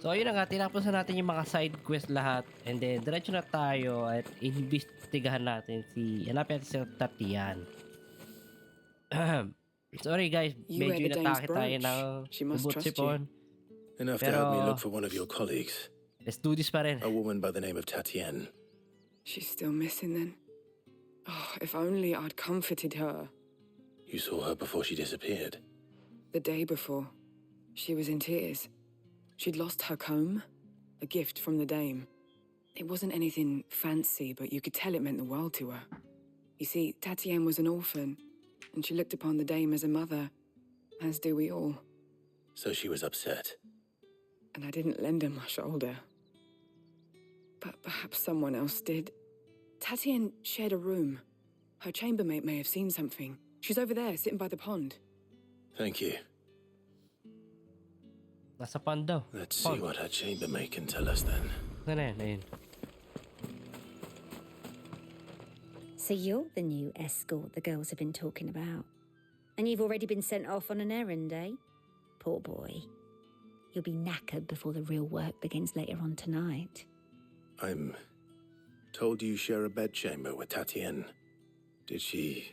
So ayun na nga, tinapos na natin yung mga side quest lahat and then diretso na tayo at imbestigahan natin hanapin natin si Tatian. Sorry guys, You wear medyo the dame's inatake tayo ng brooch. She must trust Ubutsipon. Enough to Pero have me look for one of your colleagues. let's do this pa rin. A woman by the name of Tatienne. She's still missing then. Oh, if only I'd comforted her. You saw her before she disappeared. The day before, she was in tears. She'd lost her comb, a gift from the dame. It wasn't anything fancy, but you could tell it meant the world to her. You see, Tatienne was an orphan, and she looked upon the dame as a mother, as do we all. So she was upset. And I didn't lend her my shoulder. But perhaps someone else did. Tatienne shared a room. Her chambermaid may have seen something. She's over there, sitting by the pond. Thank you. Nasa pond daw. Let's see what her chambermaid can tell us then. Ayun. So you're the new escort the girls have been talking about. And you've already been sent off on an errand, eh? Poor boy. You'll be knackered before the real work begins later on tonight. I'm told you share a bedchamber with Tatienne. Did she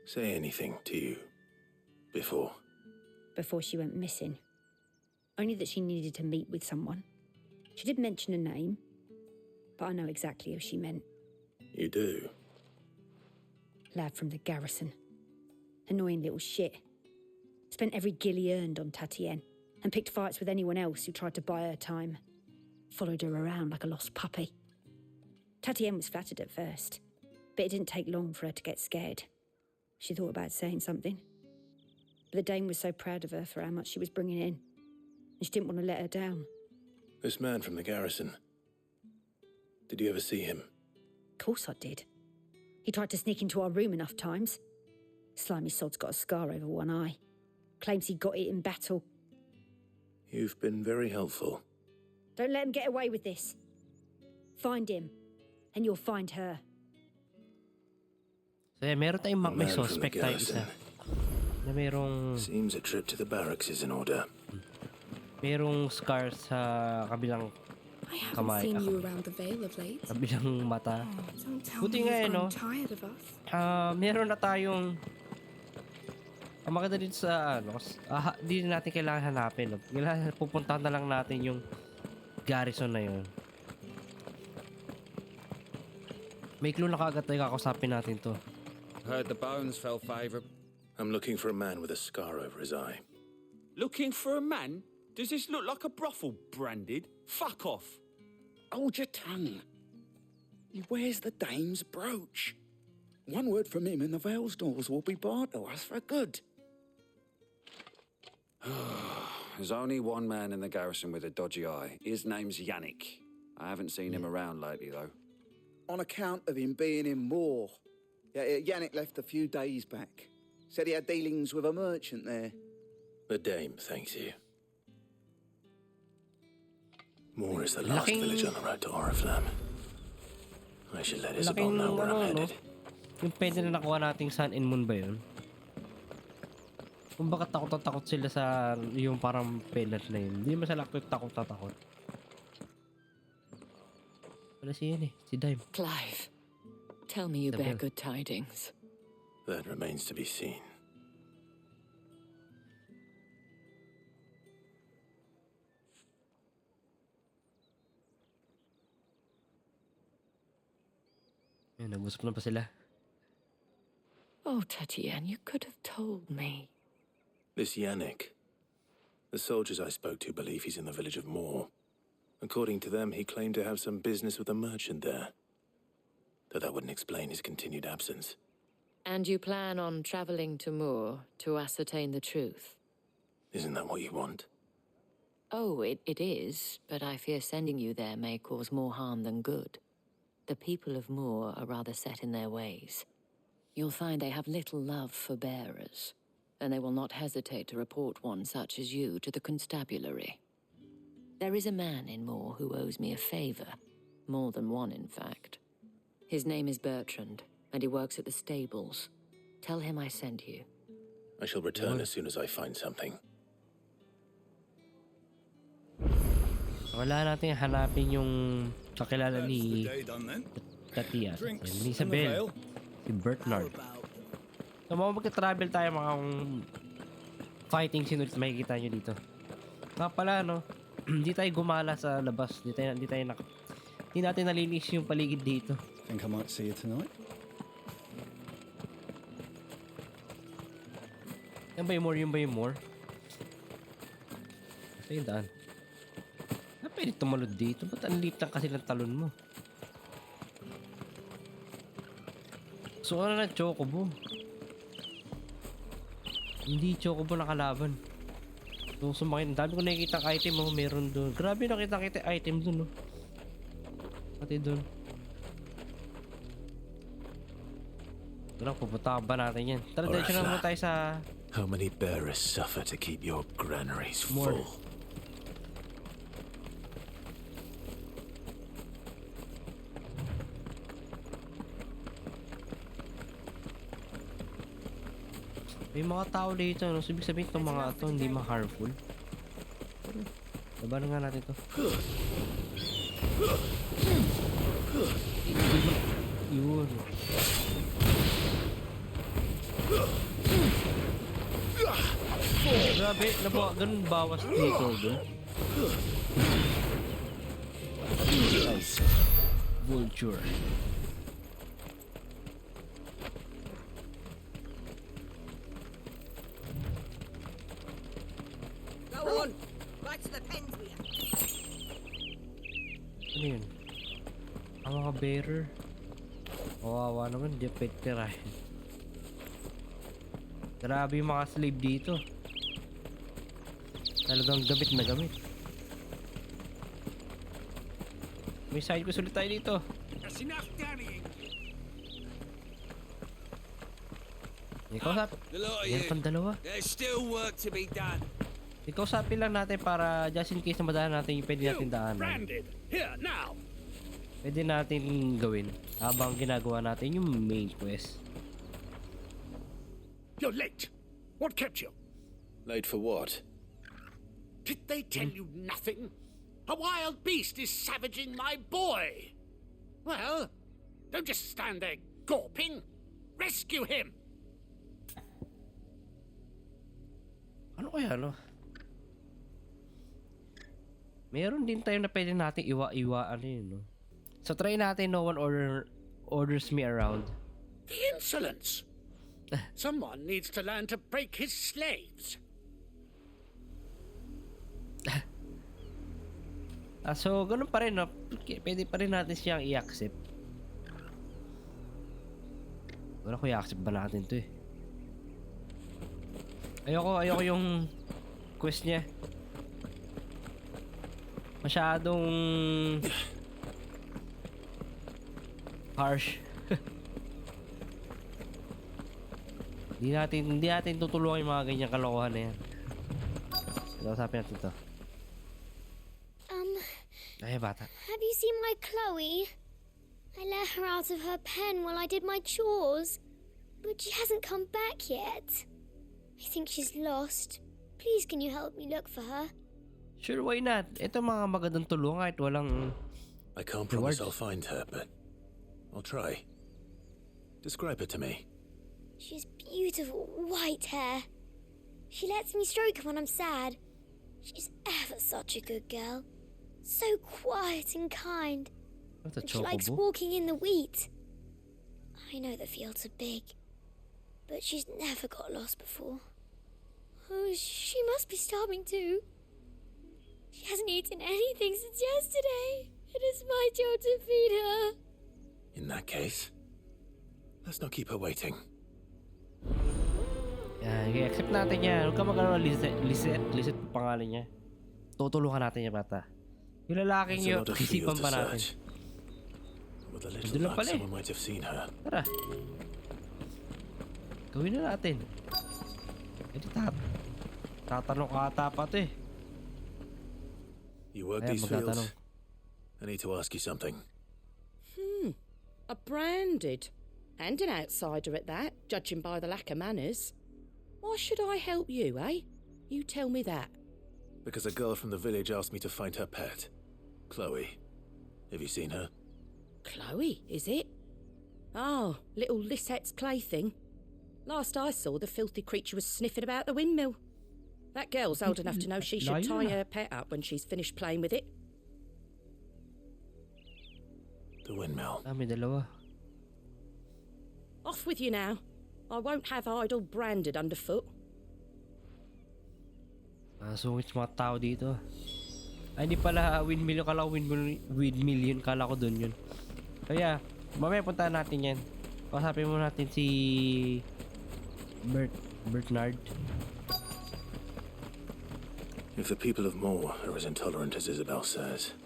say anything to you before? Before she went missing. Only that she needed to meet with someone. She did mention a name, but I know exactly who she meant. You do? Lad from the garrison. Annoying little shit. Spent every guil he earned on Tatienne and picked fights with anyone else who tried to buy her time. Followed her around like a lost puppy. Tatienne was flattered at first, but it didn't take long for her to get scared. She thought about saying something. But the dame was so proud of her for how much she was bringing in, and she didn't want to let her down. This man from the garrison. Did you ever see him? Of course I did. He tried to sneak into our room enough times. Slimy sod's got a scar over one eye. Claims he got it in battle. You've been very helpful. Don't let him get away with this. Find him, and you'll find her. So yeah, meron tayong may Man from the suspect tayo isa. garrison. Na Seems a trip to the barracks is in order. merong scars sa kabilang I haven't kamay. seen you around the Vale of late. Kabilang mata. Don't tell Buti me nga you've no. grown tired of us. Meron na tayong ang maganda dito sa di na natin kailangan hanapin. No? Kailangan pupuntahan na lang natin yung garrison na yun. May clue na kaagad tayo kakausapin natin to. Heard the bones fell favourable. I'm looking for a man with a scar over his eye. Looking for a man? Does this look like a brothel branded? Fuck off. Hold your tongue. He wears the dame's brooch. One word from him and the Vale's doors will be barred to us for good. There's only one man in the garrison with a dodgy eye. His name's Yannick. I haven't seen him around lately, though. On account of him being in Moor. Yeah, Yannick left a few days back. Said he had dealings with a merchant there. The dame thanks you. Moor is the last Laking- village on the road to Oriflamme. I should let Isabel Laking know where I'm no? headed. Yung pwede na nakuha nating Sun and Moon ba yun? Kung baka takot na takot sila sa yung parang pellet na yun. Hindi naman sila takot na takot. Wala siya yun si Dime. Clive, tell me you bear good tidings. That remains to be seen. Ayun, nag-usap na pa sila. Oh, Tatienne, you could have told me. This Yannick. The soldiers I spoke to believe he's in the village of Moor. According to them, he claimed to have some business with a merchant there. Though that wouldn't explain his continued absence. And you plan on travelling to Moor to ascertain the truth? Isn't that what you want? Oh, it is, but I fear sending you there may cause more harm than good. The people of Moor are rather set in their ways. You'll find they have little love for bearers, and they will not hesitate to report one such as you to the constabulary. There is a man in Moor who owes me a favour. More than one, in fact. His name is Bertrand, and he works at the stables. Tell him I sent you. I shall return as soon as I find something. Wala natin hanapin yung kakilala ni Tatia. Ni Isabel. Si Bernard. So magka-travel tayo mga fighting scene ulit makikita nyo dito. Nga pala no, hindi tayo gumala sa labas. Hindi natin nalinis yung paligid dito. Think I might see you tonight? Yan ba yung more? Yung ba yung more? Sa yung daan. Pwede tumalod dito. Ba't ang liit lang kasi ng talon mo? So ano na chocobo? Hindi chocobo nakalaban. So sumakin. Dami ko nakikita item mo. Meron doon. Grabe nakita item doon. No? Pati doon. Wala, pupunta ba natin yan? Tara, dahil na muna tayo sa... How many bearers suffer to keep your granaries full? May mga tao dito, no? So, ibig sabihin itong mga ito, hindi ma-harmful. Labanan nga natin ito. Yun. Grabe, ganun bawas dito doon. Nice. Vulture. Go on, back to the pens we have. Ano yun? Ang mga bearer. Kawawa naman, di pwede tirahin. Grabe yung mga slave dito. Talagang gamit na gamit. May side quest ulit tayo dito. That's enough dannying. Ikaw sapi. Yan pang dalawa. There's still work to be done. Ikaw sapi lang natin para just in case na madaan natin yung pwede natin daanan. Branded. Here, now. Pwede natin gawin habang ginagawa natin yung main quest. You're late. What kept you? Late for what? Did they tell you nothing? A wild beast is savaging my boy. Well, don't just stand there gawping. Rescue him. Ano kaya, no? Meron din tayo na pwede natin iwa-ano yun, no? So try natin no one orders me around. The insolence. Someone needs to learn to break his slaves. So ganun pa rin, no? Pwede pa rin natin siyang i-accept. Wala ko i-accept ba natin to eh. Ayoko yung quest niya. Masyadong harsh. Hindi natin tutulungan yung mga ganyang kalokohan na yan. Kausapin natin to. Ay, bata. Have you seen my Chloe? I let her out of her pen while I did my chores, but she hasn't come back yet. I think she's lost. Please, can you help me look for her? Sure, why not? Ito mga magandang tulong kahit walang I can't promise I'll find her, but I'll try. Describe her to me. She's beautiful white hair. She lets me stroke her when I'm sad. She's ever such a good girl. So quiet and kind. And she likes walking in the wheat. I know the fields are big, but she's never got lost before. Oh, she must be starving too. She hasn't eaten anything since yesterday. It is my job to feed her. In that case, let's not keep her waiting. Yan, i-accept natin yan. Huwag ka mag-ano, Lisette po pangalan niya. Tutulungan natin yung bata. Yung lalaking yun, isipan pa natin. Doon lang pala eh. Tara. Gawin na natin. Ito tatanong ka ata pa ito eh. You work these fields? I need to ask you something. A branded. And an outsider at that, judging by the lack of manners. Why should I help you, eh? You tell me that. Because a girl from the village asked me to find her pet. Chloe. Have you seen her? Chloe, is it? Oh, little Lisette's plaything. Last I saw, the filthy creature was sniffing about the windmill. That girl's old enough to know she should tie her pet up when she's finished playing with it. The windmill. May dalawa. Off with you now. I won't have idle branded underfoot. Sungit mga tao dito. Ay, hindi pala windmill yung kala ko windmill yun. Kala ko dun yun. Kaya, mamaya puntahan natin yan. Pasapin mo natin si Bernard. If the people of Moor are as intolerant as Isabel says,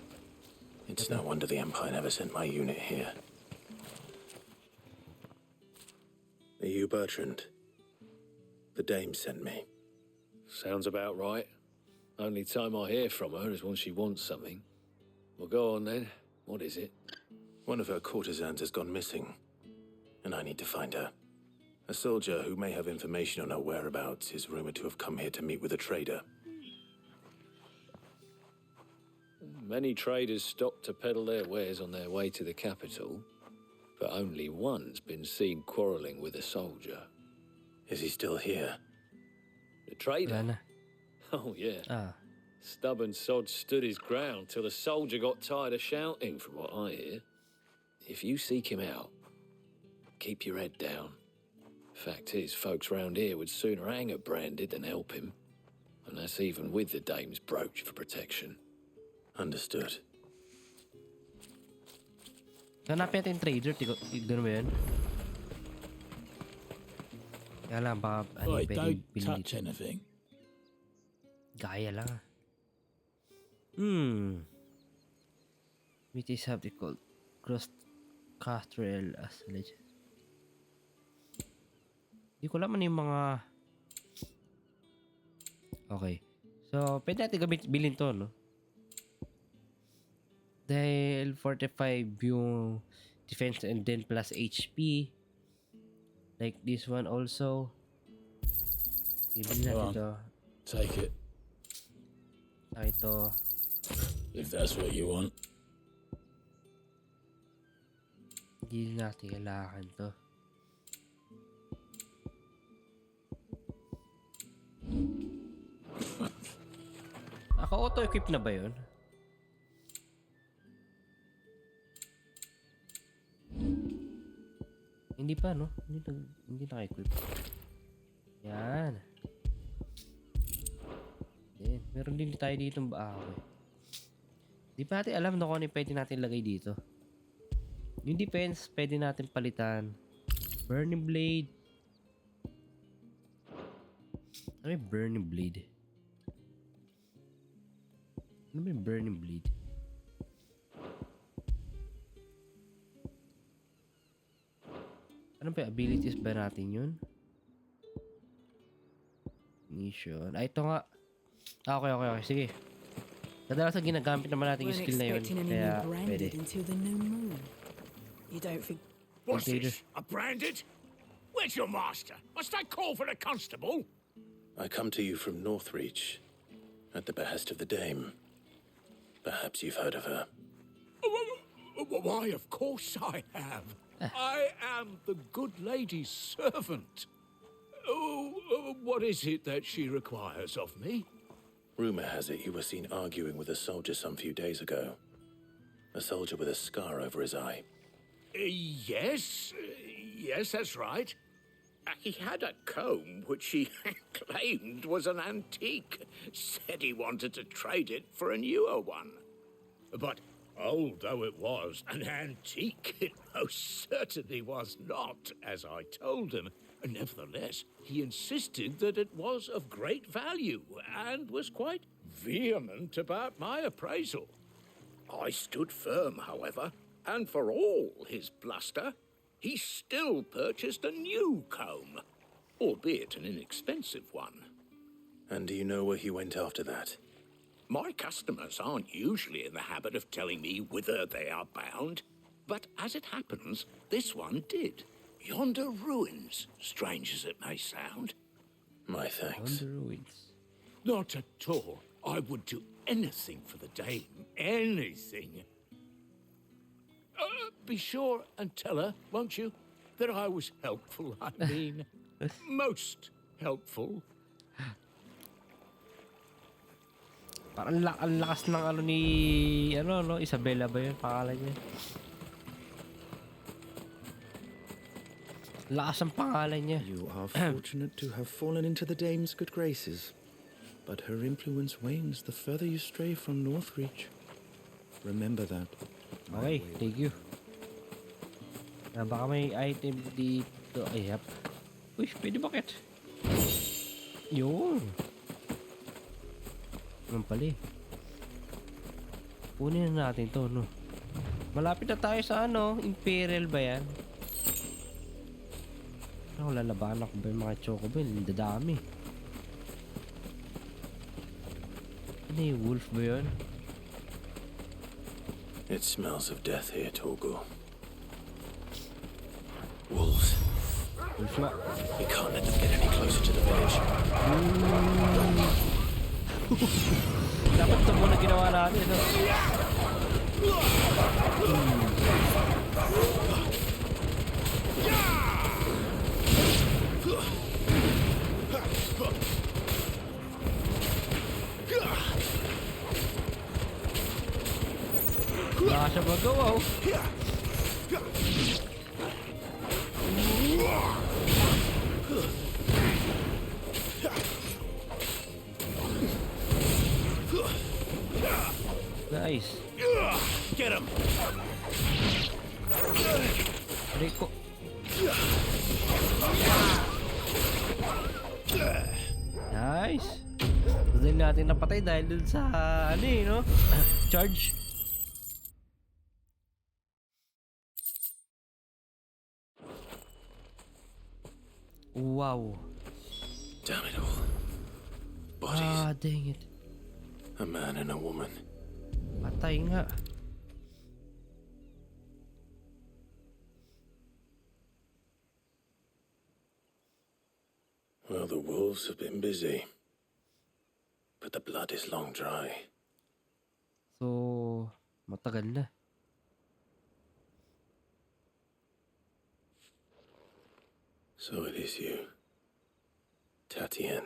it's no wonder the Empire never sent my unit here. Are you Bertrand? The dame sent me. Sounds about right. Only time I hear from her is when she wants something. Well, go on then. What is it? One of her courtesans has gone missing, and I need to find her. A soldier who may have information on her whereabouts is rumored to have come here to meet with a trader. Many traders stop to peddle their wares on their way to the capital, but only one's been seen quarrelling with a soldier. Is he still here? The trader? Oh, yeah. Stubborn sod stood his ground till the soldier got tired of shouting, from what I hear. If you seek him out, keep your head down. Fact is, folks round here would sooner hang a branded than help him. And that's even with the dame's brooch for protection. Understood. Hanapin natin yung trader. Tignan mo yun. Kaya lang, baka I don't touch anything. Gaya lang. Which is something called cross-castrel as legend. Hindi ko alam ano yung mga... Okay. So, pwede natin bilhin to, no? Dahil 45 yung defense and then plus HP. Like this one also. Ibili natin to. Take it. Ito. If that's what you want. Hindi natin kailangan to. Auto-equip na ba yun? Hindi pa, no? Hindi naka-equip. Yan. Then, meron din tayo dito okay. Di pa natin alam na kung ano yung pwede natin lagay dito. Yung defense, pwede natin palitan. Burning Blade. Ano yung Burning Blade? Ano ba yung Burning Blade? Ano ba yung abilities ba natin yun? Mission. Ito nga. Okay. Sige. Kadalasan ginagamit naman natin yung skill na yun. Kaya pwede. You don't think... What's this? A branded? Where's your master? Must I call for a constable? I come to you from Northreach, at the behest of the dame. Perhaps you've heard of her. Why, of course I have. I am the good lady's servant. What is it that she requires of me? Rumor has it you were seen arguing with a soldier some few days ago. A soldier with a scar over his eye. Yes, that's right. He had a comb which he claimed was an antique. Said he wanted to trade it for a newer one. But old though it was, an antique it most certainly was not, as I told him. Nevertheless, he insisted that it was of great value and was quite vehement about my appraisal. I stood firm, however, and for all his bluster, he still purchased a new comb, albeit an inexpensive one. And do you know where he went after that? My customers aren't usually in the habit of telling me whither they are bound, but as it happens, this one did. Yonder ruins, strange as it may sound. My thanks. Yonder ruins. Not at all. I would do anything for the dame. Anything. Be sure and tell her, won't you, that I was helpful. I mean, most helpful. Parang ang lakas ng ano ni Isabella ba yun pangalan niya? Lakas ang pangalan niya. You are fortunate to have fallen into the dame's good graces, but her influence wanes the further you stray from Northreach. Remember that. Okay, thank you. Baka may item dito. Ay, yep. Uy, pwede bakit? Yun. Naman pala eh. Kunin na natin to, no? Malapit na tayo sa Imperial ba yan? Lalabanan ko ba yung mga chocobo? Dadami. Ano yung wolf ba yun? It smells of death here, Torgo. Wolves. Wolf nga. We can't let them get any closer to the village. Dapat ito muna ginawa natin, no? Wala siya magawa, oh. Nice. Get him. Rico. Nice. Dahil natin napatay dahil dun sa no? Charge. Wow. Damn it all. Bodies. Ah, dang it. A man and a woman. Patay nga. Well, the wolves have been busy. But the blood is long dry. So, matagal na. So it is you, Tatien.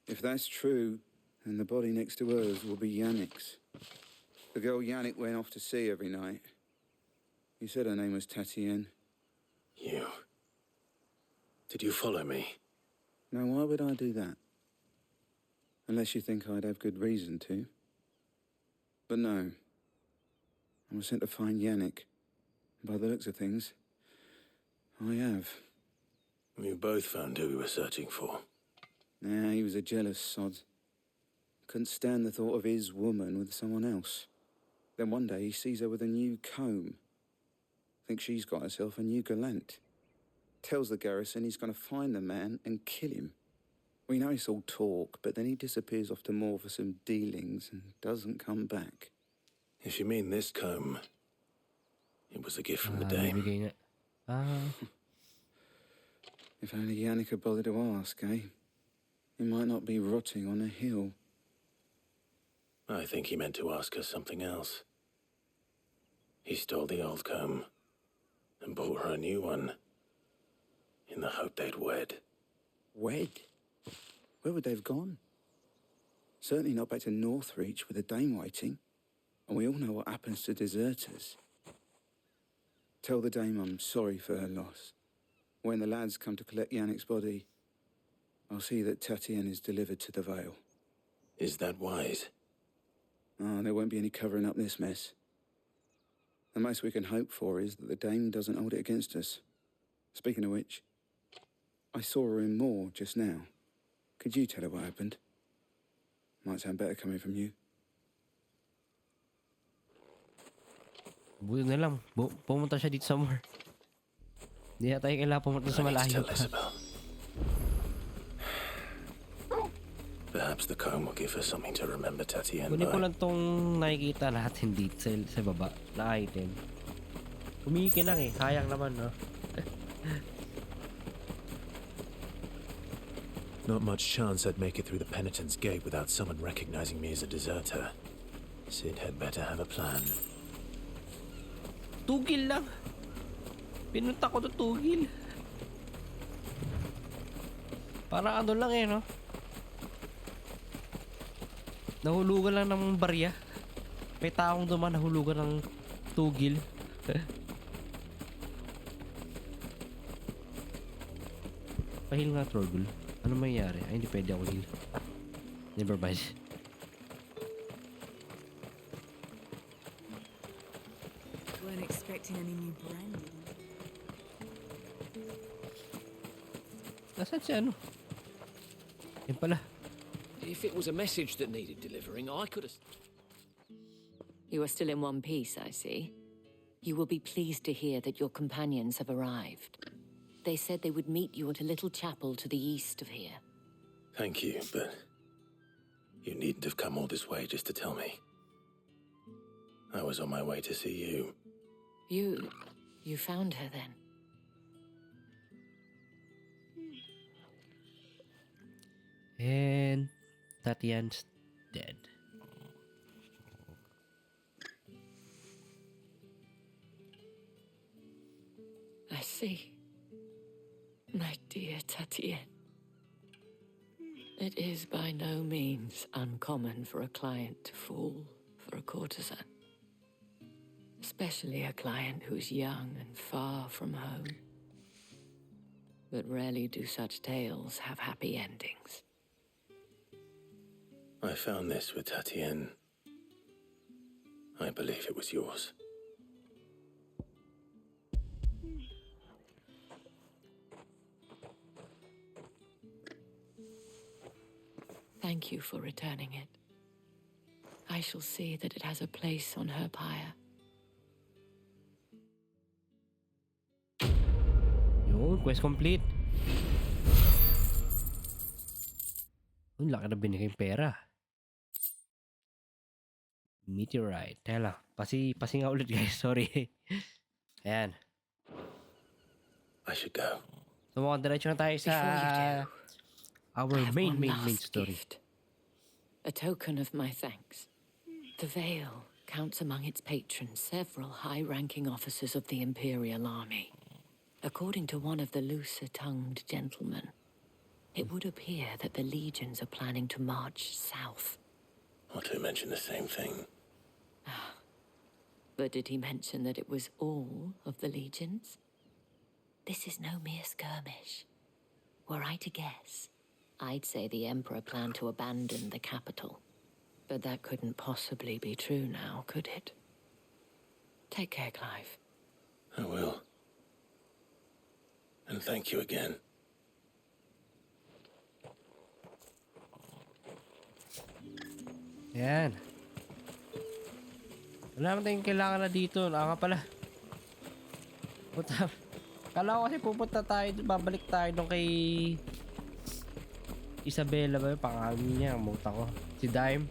If that's true, then the body next to hers will be Yannick's. The girl Yannick went off to sea every night. You said her name was Tatien. You. Did you follow me? Now, why would I do that? Unless you think I'd have good reason to. But no. I was sent to find Yannick. By the looks of things, I have. We both found who we were searching for. Nah, he was a jealous sod. Couldn't stand the thought of his woman with someone else. Then one day he sees her with a new comb. Thinks she's got herself a new gallant. Tells the garrison he's going to find the man and kill him. We know it's all talk, but then he disappears off to Moor for some dealings and doesn't come back. If you mean this comb, it was a gift from the dame. If only Yannick had bothered to ask, eh? He might not be rotting on a hill. I think he meant to ask her something else. He stole the old comb and bought her a new one in the hope they'd wed. Wed? Where would they have gone? Certainly not back to Northreach with the dame waiting. And we all know what happens to deserters. Tell the dame I'm sorry for her loss. When the lads come to collect Yannick's body, I'll see that Tatien is delivered to the Vale. Is that wise? Oh, there won't be any covering up this mess. The most we can hope for is that the dame doesn't hold it against us. Speaking of which, I saw her in Moor just now. Could you tell her what happened? Might sound better coming from you. Buti na lang. Pumunta siya dito sa Moor. Hindi na tayo kailangan pumunta sa malayo pa. Perhaps the comb will give her something to remember Tatien Kunin ko by. lang tong nakikita natin dito sa baba na item. Kumiki lang eh. Sayang naman, no? Not much chance I'd make it through the Penitent's Gate without someone recognizing me as a deserter. Sid had better have a plan. Tugil lang. Pinunta ko to tugil. Para ano lang eh, no? Nahulugan lang ng barya. May taong duman nahulugan ng tugil. Pahil nga, Torgul. Ano mayayari? Ay, hindi pwede ako heal. Never mind. Weren't expecting any new brand. Nasaan si ano? Yan pala. If it was a message that needed delivering, I could have... You are still in one piece, I see. You will be pleased to hear that your companions have arrived. They said they would meet you at a little chapel to the east of here. Thank you, but you needn't have come all this way just to tell me. I was on my way to see you. You found her then? And Tatian's dead. I see. My dear Tatienne. It is by no means uncommon for a client to fall for a courtesan. Especially a client who's young and far from home. But rarely do such tales have happy endings. I found this with Tatienne. I believe it was yours. Thank you for returning it. I shall see that it has a place on her pyre. Yun, quest complete. Ang laki na binigay pera. Meteorite. Teka lang. Pasi nga ulit guys. Sorry. Ayan. I should go. So mukhang diretso na tayo sa our main story. Gift. A token of my thanks. The Vale counts among its patrons several high-ranking officers of the Imperial Army. According to one of the looser-tongued gentlemen, it would appear that the legions are planning to march south. Not to mention the same thing. But did he mention that it was all of the legions? This is no mere skirmish. Were I to guess, I'd say the Emperor planned to abandon the capital. But that couldn't possibly be true now, could it? Take care, Clive. I will. And thank you again. Yan. Wala naman tayong kailangan na dito. Nga pala. Puta. Kala ko kasi pupunta tayo, babalik tayo doon kay Isabella ba yung pangalan niya, muta ko. Si Dime.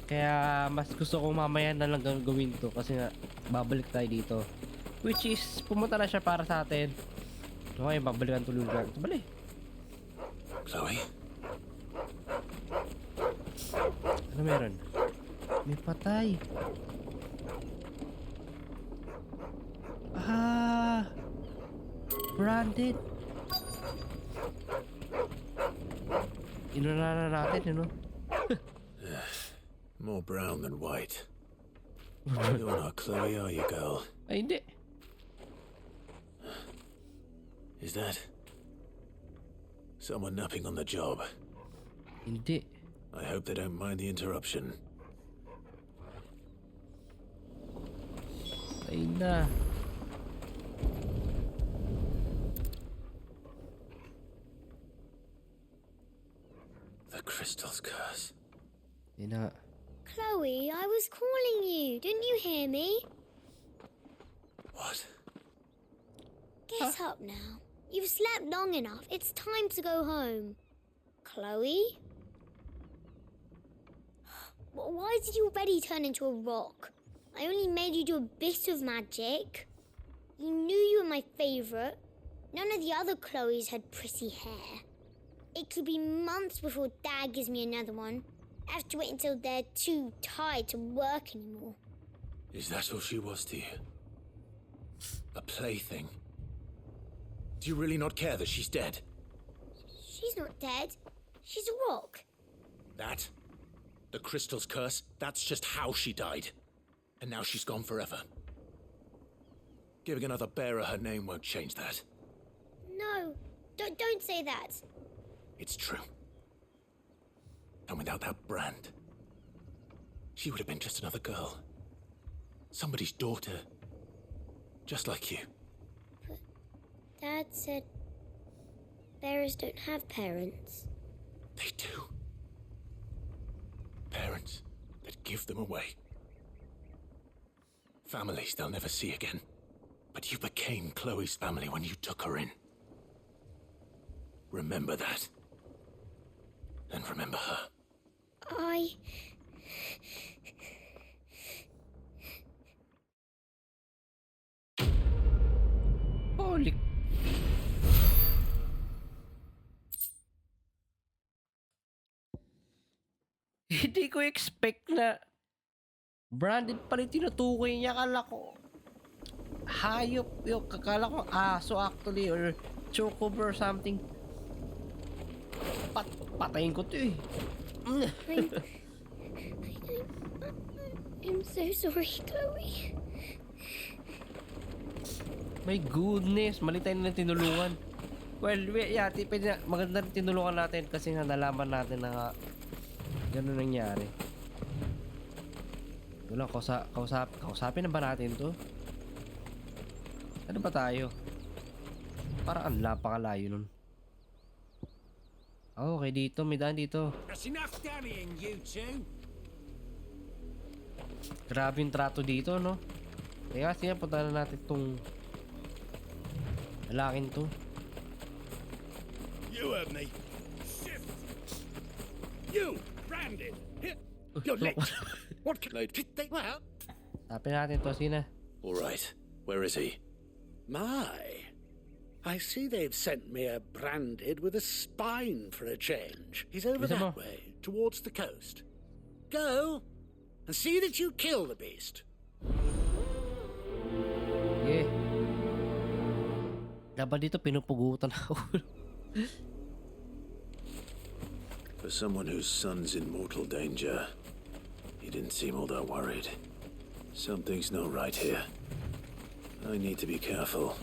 Kaya mas gusto ko mamaya na lang gawin to kasi nga babalik tayo dito. Which is, pumunta na siya para sa atin. Okay, babalikan tuloy lang. Balik. Chloe? Ano meron? May patay. Ah! Branded. Inuna na natin, you know? More brown than white. You're not Chloe, are you, girl? Ay, hindi. Is that someone napping on the job? Hindi. I hope they don't mind the interruption. Ay na. The crystal's curse. Ay na. Chloe, I was calling you. Didn't you hear me? What? Get up now. You've slept long enough. It's time to go home. Chloe? Why did you already turn into a rock? I only made you do a bit of magic. You knew you were my favourite. None of the other Chloes had pretty hair. It could be months before Dad gives me another one. I have to wait until they're too tired to work anymore. Is that all she was to you? A plaything? Do you really not care that she's dead? She's not dead. She's a rock. That? The crystal's curse? That's just how she died. And now she's gone forever. Giving another bearer her name won't change that. No, don't say that. It's true. And without that brand, she would have been just another girl. Somebody's daughter. Just like you. But Dad said bearers don't have parents. They do. Parents that give them away. Families they'll never see again. But you became Chloe's family when you took her in. Remember that. And remember her. Holy... Hindi ko expect na branded pa rin tinutukoy niya. Akala ko hayop yung kakala ko aso actually or chocobo or something. Patayin ko to eh. I'm so sorry, Chloe. My goodness, mali tayo na tinulungan. Well, yeah, pwede na, maganda rin tinulungan natin kasi nga nalaman natin na nga ganun nangyari. Wala, kausapin na ba natin to? Ano ba tayo? Parang ang napakalayo nun. Okay, dito, may daan dito. Grabe yung trato dito, no? Kaya sige, punta na natin tong lalaking to. You heard me. Shift. You, branded. You're late. What can I do? Well, Tapin natin to, Sina. All right. Where is he? my. I see they've sent me a branded with a spine for a change. He's over that way, towards the coast. Go and see that you kill the beast. Yeah. Dapat dito pinupugutan ako. For someone whose son's in mortal danger, he didn't seem all that worried. Something's not right here. I need to be careful.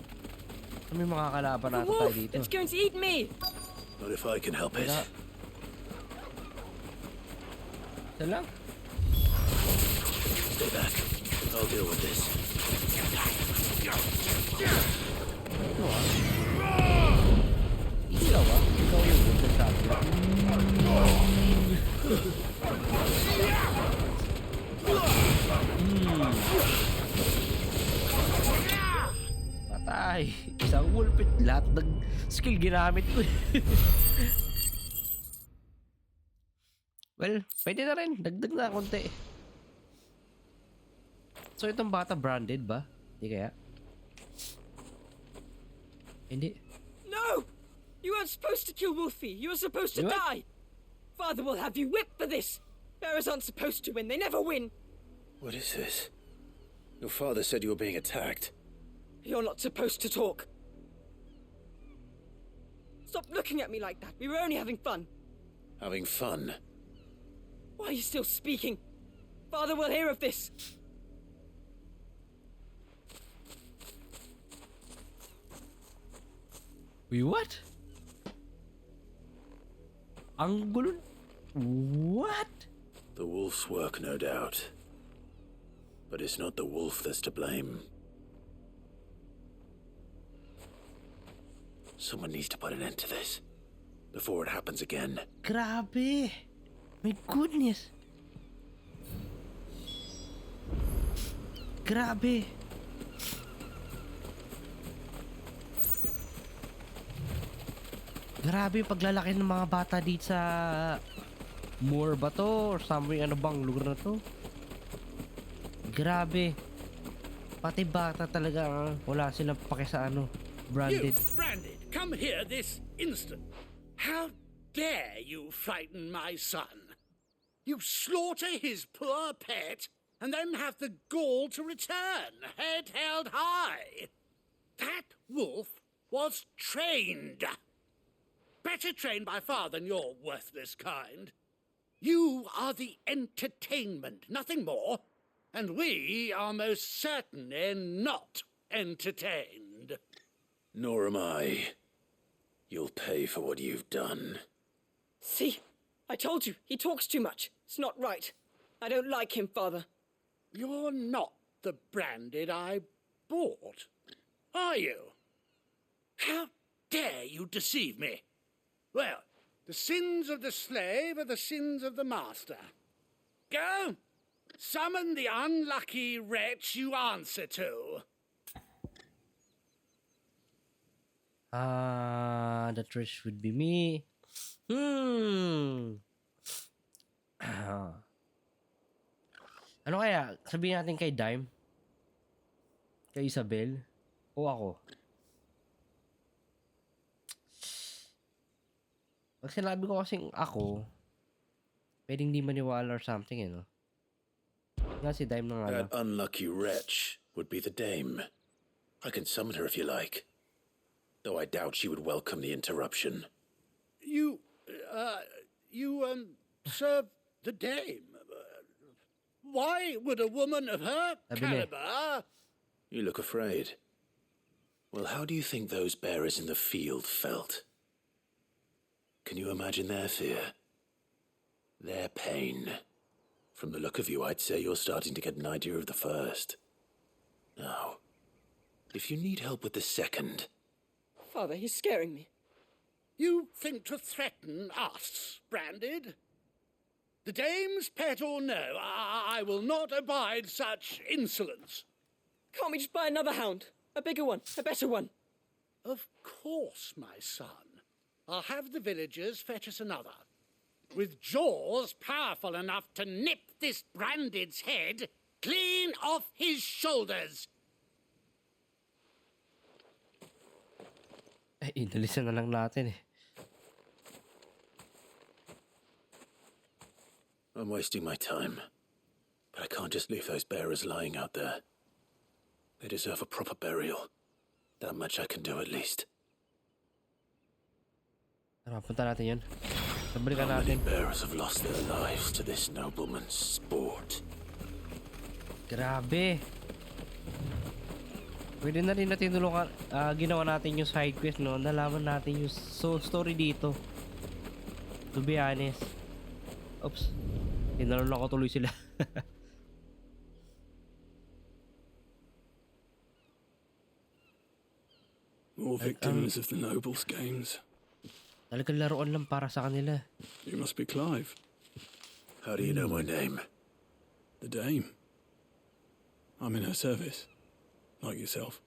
May mga kalaban natin tayo dito. It's going to eat me! Not if I can help it. Isa lang. Stay back. I'll deal with this. Ito Ikaw Ikaw yung nagsasabi lang. Patay. Isang wolpit. Lahat ng skill ginamit ko. Well, pwede na rin. Dagdag na konti. So itong bata branded ba? Hindi kaya? Hindi. No! You weren't supposed to kill Wolfie. You were supposed to die. Father will have you whipped for this. Bearers aren't supposed to win. They never win. What is this? Your father said you were being attacked. You're not supposed to talk. Stop looking at me like that. We were only having fun. Having fun? Why are you still speaking? Father will hear of this. Wait, what? Ang gulo. What? The wolf's work, no doubt. But it's not the wolf that's to blame. Someone needs to put an end to this before it happens again. Grabe. My goodness. Grabe. Grabe yung paglalaki ng mga bata dito sa Moor ba to? Or somewhere, ano bang lugar na to? Grabe. Pati bata talaga, wala silang pake sa ano, branded. You, branded, come here this instant. How dare you frighten my son? You slaughter his poor pet, and then have the gall to return, head held high. That wolf was trained. Better trained by far than your worthless kind. You are the entertainment, nothing more. And we are most certainly not entertained. Nor am I. You'll pay for what you've done. See? I told you, he talks too much. It's not right. I don't like him, Father. You're not the branded I bought, are you? How dare you deceive me? Well, the sins of the slave are the sins of the master. Go, summon the unlucky wretch you answer to. The wretch would be me. Ano kaya? Sabihin natin kay Dime? Kay Isabel? O ako? Pag sinabi ko kasing ako, pwedeng di maniwala or something, no? Nga si Dime na nga. That unlucky wretch would be the dame. I can summon her if you like. Though I doubt she would welcome the interruption. You serve the dame. Why would a woman of her caliber... You look afraid. Well, how do you think those bearers in the field felt? Can you imagine their fear? Their pain? From the look of you, I'd say you're starting to get an idea of the first. Now, if you need help with the second... Father, he's scaring me. You think to threaten us, Branded? The dame's pet or no, I will not abide such insolence. Can't we just buy another hound? A bigger one, a better one. Of course, my son. I'll have the villagers fetch us another. With jaws powerful enough to nip this Branded's head clean off his shoulders. Inalisan na lang natin eh. I'm wasting my time. But I can't just leave those bearers lying out there. They deserve a proper burial. That much I can do at least. Tara, punta natin yun. Sabalikan How many natin. bearers have lost their lives to this nobleman's sport? Grabe. Pwede na rin natin tulungan, ginawa natin yung side quest, no? Nalaman natin yung soul story dito. To be honest. Oops. Tinalon ako tuloy sila. More victims of the nobles' games. Talagang laruan lang para sa kanila. You must be Clive. How do you know my name? The dame. I'm in her service. Like yourself.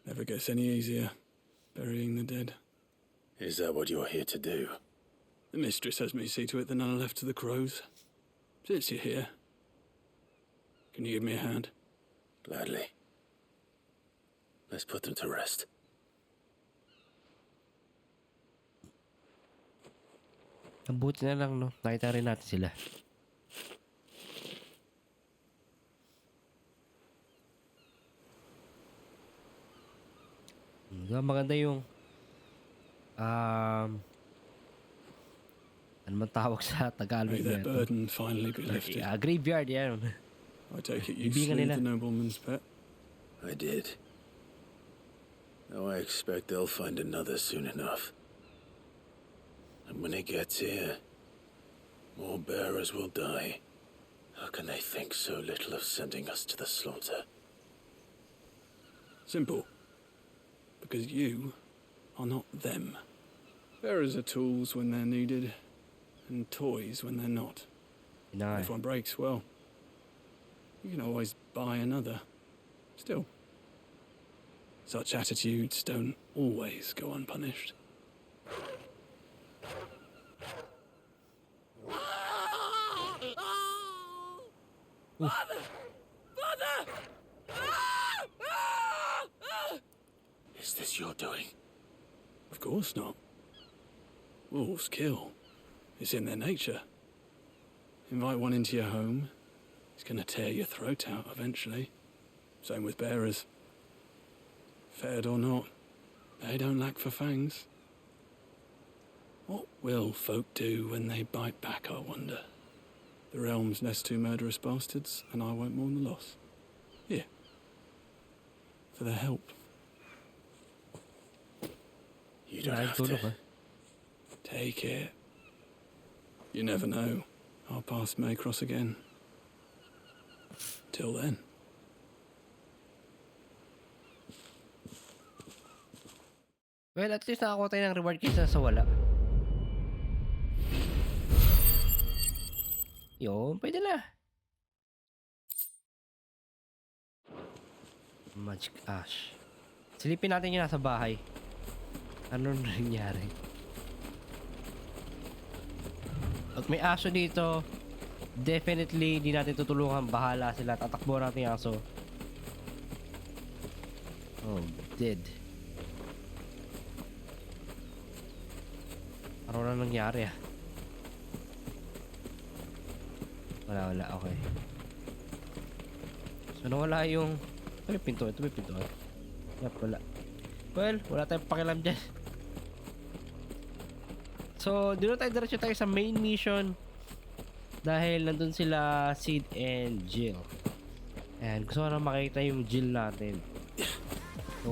Never gets any easier, burying the dead. Is that what you're here to do? The mistress has me see to it that none are left to the crows. Since you're here, can you give me a hand? Gladly. Let's put them to rest. Mabuti na lang, no? Nakita rin natin sila. Maganda yung ano man tawag sa Tagalog May that burden finally be lifted. Graveyard, yan. I take it you slew the nobleman's pet? I did. Now I expect they'll find another soon enough. And when it gets here, more bearers will die. How can they think so little of sending us to the slaughter? Simple. Because you are not them. Bearers are tools when they're needed, and toys when they're not. No. If one breaks, well, you can always buy another. Still, such attitudes don't always go unpunished. Father! Father! Is this your doing? Of course not. Wolves kill. It's in their nature. Invite one into your home, he's gonna tear your throat out eventually. Same with bearers. Fed or not, they don't lack for fangs. What will folk do when they bite back, I wonder? The realm's nest two murderous bastards, and I won't mourn the loss. Here. For their help. You don't have to. Take it. You never know. Our paths may cross again. Till then. Well, at least nakakuha tayo ng reward kaysa sa wala. Yun, pwede na. Magic Ash. Silipin natin yung nasa bahay. Ano nangyari? At may aso dito. Definitely, di natin tutulungan. Bahala sila. Tatakbo natin yung aso. Oh, dead. Ano na nangyari ah? Wala. Okay. So, nawala yung... Ito may pinto. Yep, wala. Well, wala tayong pakialam dyan. So, dito diretso tayo sa main mission. Dahil nandun sila Sid and Jill. And gusto ko na makita yung Jill natin. So,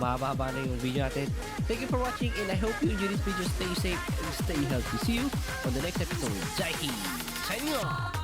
mahaba na yung video natin. Thank you for watching and I hope you enjoy this video. Stay safe and stay healthy. See you on the next episode. zHaiky, signing off!